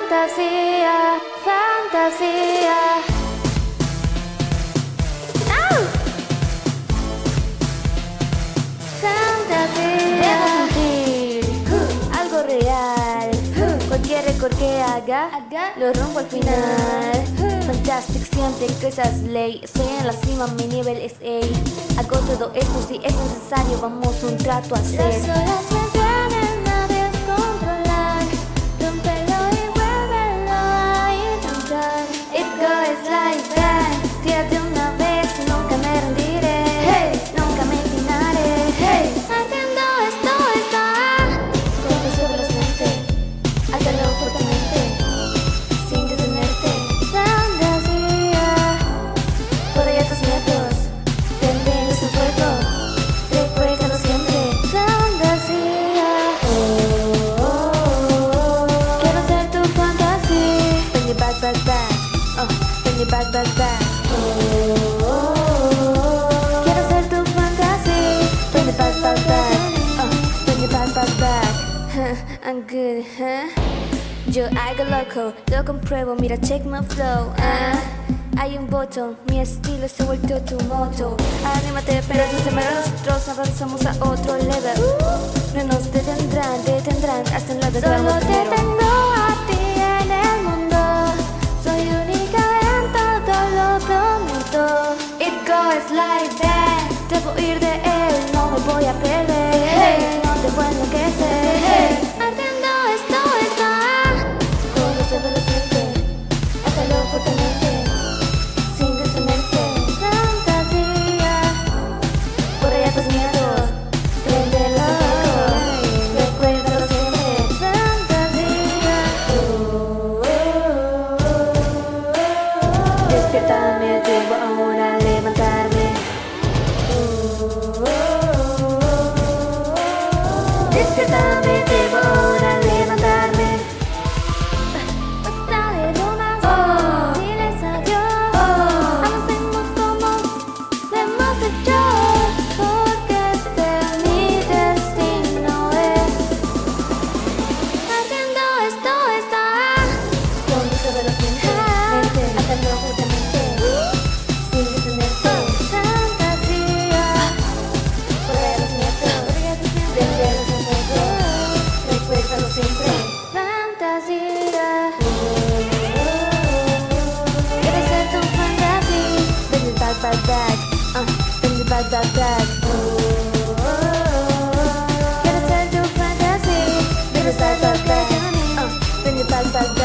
Fantasía, fantasía. ¡Au! Fantasía. Debo sentir algo real. Cualquier récord que haga, lo rompo al final. Fantastic siente que esa es ley. Estoy en la cima, mi nivel es A. Hago todo esto si es necesario, vamos un trato a hacer. Las olas me vienen a descontrolar. Rómpelo y vuélvelo a intentar. It goes like that. Tírate una vez y nunca me rendiré. Hey, nunca me inclinaré. Hey, haciendo esto está. Corre sobre los mente, hátalo fuertemente, sin detenerte. Fantasía, corre a tus miedos, prendelos en fuego, recuérdalo siempre. Fantasía, oh, oh, oh, oh. Quiero ser tu fantasía. Bring it back, back, back. Oh, bring it back, back, back. Oh, oh, oh, oh. Quiero ser tu fantasía. Bring it back, back, back. Oh, bring it back, back, back. I'm good, huh? Yo hago loco, lo compruebo, mira, check my flow. Hay un botón, mi estilo se ha vuelto tu moto. Anímate, pero nosotros avanzamos a otro level. No nos detendrán hasta en la de solo te tengo a ti en el mundo. Soy única en todo, lo prometo. It goes like that. Debo ir de él, no me voy a perder. Hey, no te voy a enloquecer. Hey, ardiendo esto está. Corre sobre los mente, hátalo fuertemente, sin detenerte. Fantasía, corre a tus miedos, prendelos en fuego, recuérdalo siempre. Fantasía, oh, oh, oh, oh. Despiértame, debo ahora levantarme. Despiértame, debo ahora levantarme. Basta de bromas, diles adiós. Avancemos como lo hemos hecho, porque este mi destino es. Ardiendo esto está. Ponte sobre los mente, hátalo fuertemente, sin detenerte. Fantasía, corre a los nietos, prendelos en fuego, recuérdalo siempre. Fantasía, quiero ser tu fantasía. Bring it back, back, back. Bring it back, back, back. Quiero ser tu fantasía. Bring it back, back, back. Bring it back, back, back.